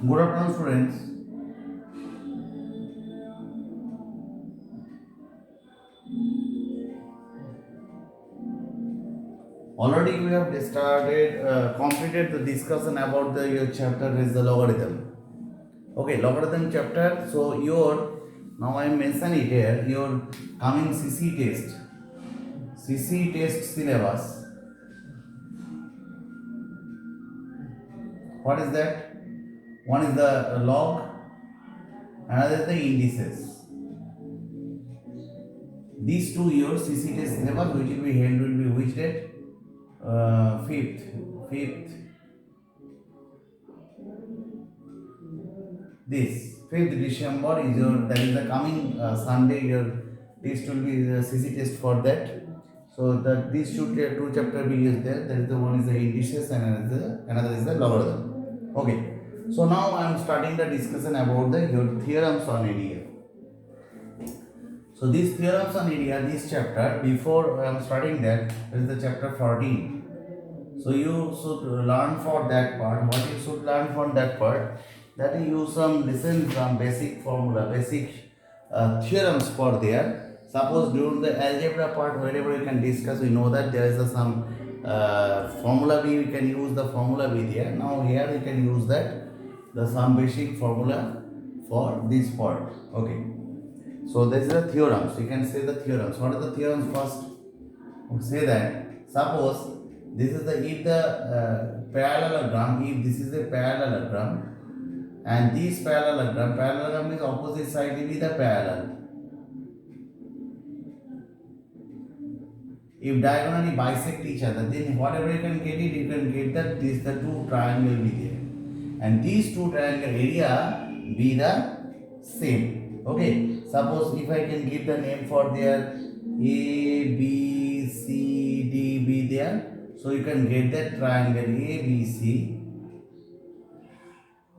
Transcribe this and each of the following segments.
Good afternoon, students. Already we have completed the discussion about the your chapter is the logarithm. Okay, logarithm chapter. So your now I mention it here. Your coming CC test syllabus. What is that? One is the log, another is the indices. These two your CC test syllabus, which will be held, will be which date? Fifth. This 5th December is your that is the coming Sunday. Your test will be the CC test for that. So that these should two chapter be used there. That is the one is the indices and another is the logarithm. Okay. So now I am starting the discussion about the your theorems on area. So these theorems on area, this chapter, before I am starting that, is the chapter 14. So you should learn for that part. What you should learn from that part, that you some listen some basic formula, basic theorems for there. Suppose during the algebra part, wherever you can discuss, we know that there is some formula B. We can use the formula B there. Now here we can use that the some basic formula for this part. Okay. So this is the theorems. You can say the theorems. What are the theorems first? Would say that suppose this is the if the parallelogram, if this is a parallelogram and this parallelogram is opposite side will be the parallel. If diagonally bisect each other, then whatever you can get it, you can get that this the two triangle be there, and these two triangle area be the same. Okay, suppose if I can give the name for their A B C D be there, so you can get that triangle ABC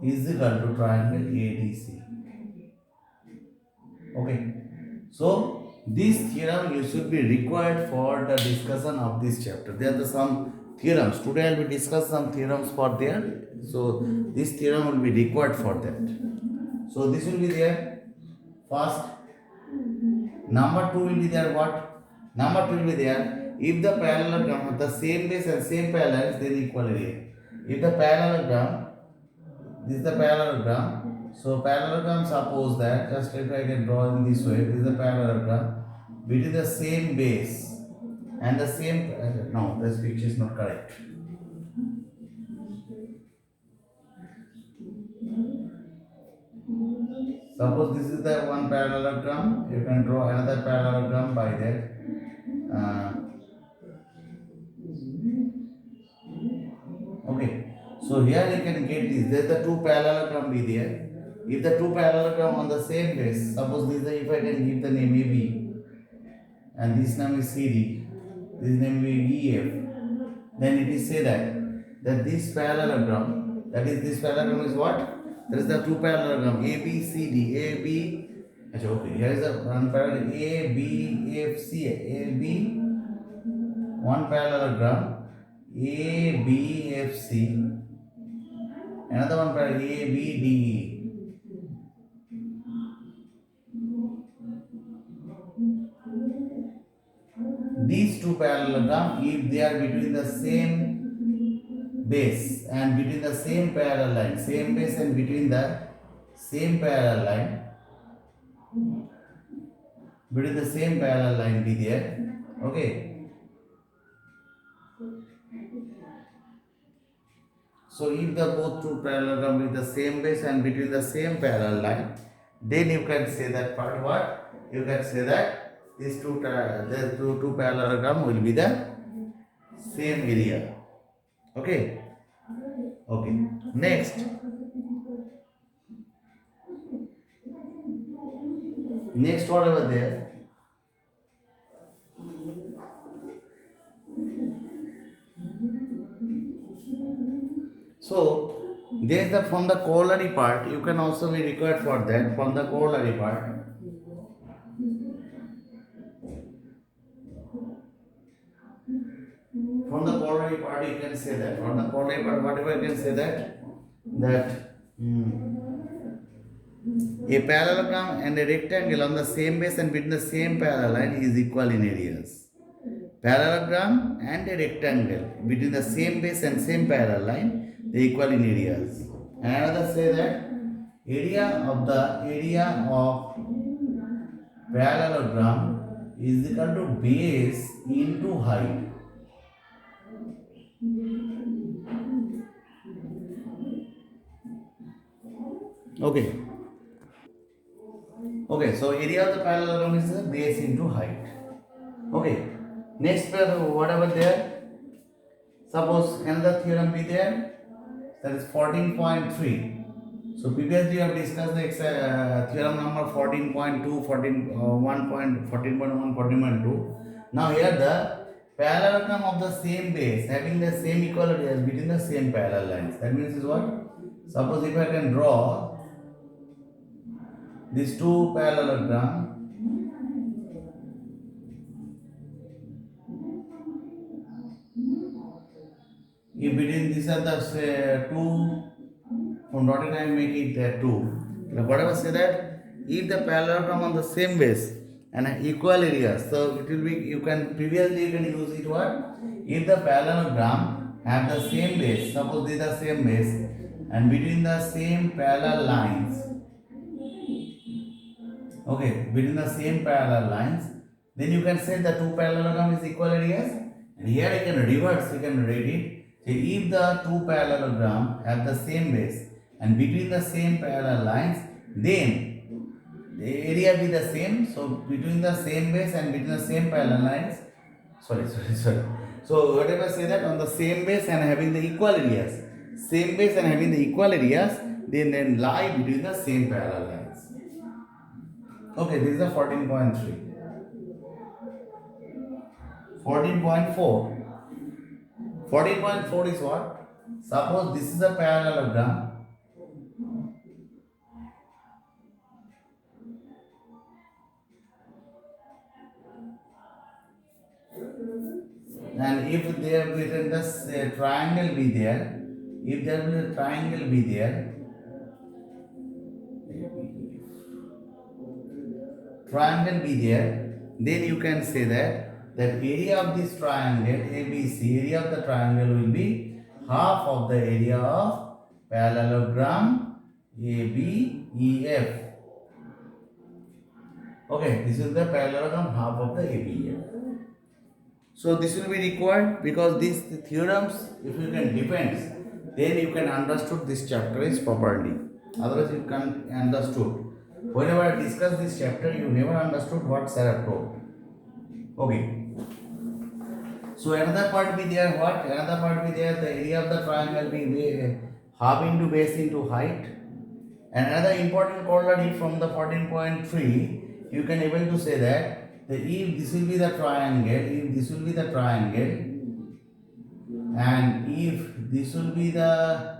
is equal to triangle ADC. Okay, so this theorem you should be required for the discussion of this chapter. There are some theorems. Today I will discuss some theorems for there. So this theorem will be required for that. So this will be there. First, number two will be there. What? Number two will be there. If the parallelogram have the same base and same parallels, then equal area. If the parallelogram, this is the parallelogram. So parallelogram, suppose that just if I can draw in this way, this is the parallelogram between the same base and the same. No, this picture is not correct. Suppose this is the one parallelogram. You can draw another parallelogram by that. Uh, okay. So here you can get this. There the two parallelogram be there. If the two parallelogram on the same base, suppose this is the, if I can give the name AB and this name is CD, this name will be EF, then it is say that this parallelogram, that is this parallelogram is what? There is the two parallelogram A B C D A B. Okay, here is the one parallelogram A B F C A B, one parallelogram A B F C, another one parallelogram A B D E. These two parallelogram, if they are between the same base and between the same parallel line, same base and between the same parallel line, between the same parallel line be there. Okay. So if the both two parallelogram with the same base and between the same parallel line, then you can say that part what? You can say that these two parallelogram will be the same area. Okay. Okay. Next whatever there. So there's the from the corollary part, you can also be required for that from the corollary part. From the corollary part, you can say that from the corollary part, whatever you can say that A parallelogram and a rectangle on the same base and between the same parallel line is equal in areas. Parallelogram and a rectangle between the same base and same parallel line, they equal in areas. And another say that area of parallelogram is equal to base into height. Okay. Okay, so area of the parallelogram is the base into height. Okay. Next, whatever there, suppose another theorem be there, that is 14.3. So previously we have discussed the theorem number 14.2, 14.1. Now here the parallelogram of the same base having the same equality as between the same parallel lines. That means is what? Suppose if I can draw these two parallelogram, if between these are the two, from dotted line make it there 2. Whatever say that if the parallelogram on the same base and equal areas, so it will be, you can previously you can use it what? If the parallelogram have the same base, suppose these are same base and between the same parallel lines, okay, between the same parallel lines, then you can say the two parallelogram is equal areas. And here you can reverse, you can read it. So if the two parallelogram have the same base and between the same parallel lines, then the area be the same. So between the same base and between the same parallel lines, sorry. So whatever say that on the same base and having the equal areas, same base and having the equal areas, then lie between the same parallel lines. Okay, this is the 14.3. 14.4. 14.4 is what? Suppose this is a parallelogram and if there written this triangle be there, if there will a triangle be there, then you can say that the area of this triangle ABC, area of the triangle will be half of the area of parallelogram ABEF. Okay, this is the parallelogram half of the ABEF. So this will be required because these theorems, if you can depends, then you can understood this chapter is properly. Otherwise you can't understood. Whenever I discuss this chapter, you never understood what Sarah told. Okay. So another part be there what? Another part be there, the area of the triangle be half into base into height. And another important corollary from the 14.3, you can able to say that if this will be the triangle, and if this will be the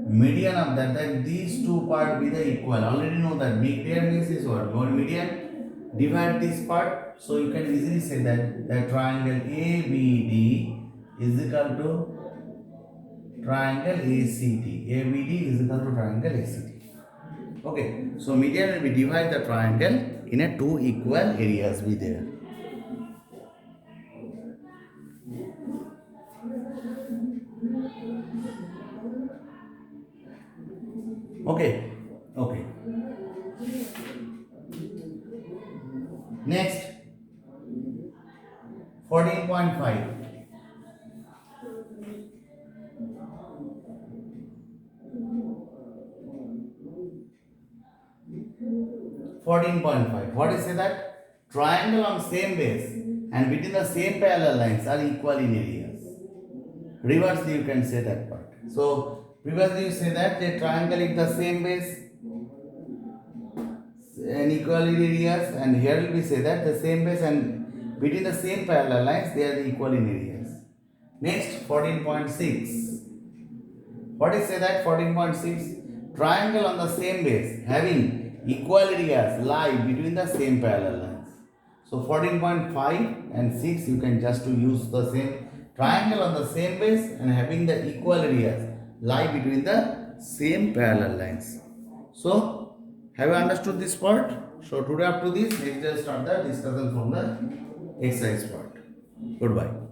median of that, then these two parts be the equal. Already know that median means is what? Median divide this part, so you can easily say that the triangle ABD is equal to triangle ACT. ABD is equal to triangle ACT. Okay, so median will be divide the triangle in a two equal areas be there. Okay. Next, 14.5. 14.5. What is that? Triangle on same base and between the same parallel lines are equal in areas. Reversely, you can say that part. So previously you say that a triangle is the same base and equal in areas, and here we say that the same base and between the same parallel lines they are equal in areas. Next, 14.6. What is say that? 14.6. Triangle on the same base having equal areas lie between the same parallel lines. So 14.5 and 6 you can just to use the same triangle on the same base and having the equal areas lie between the same parallel lines. So, have you understood this part? So, today up to this, next day start the discussion from the exercise part. Goodbye.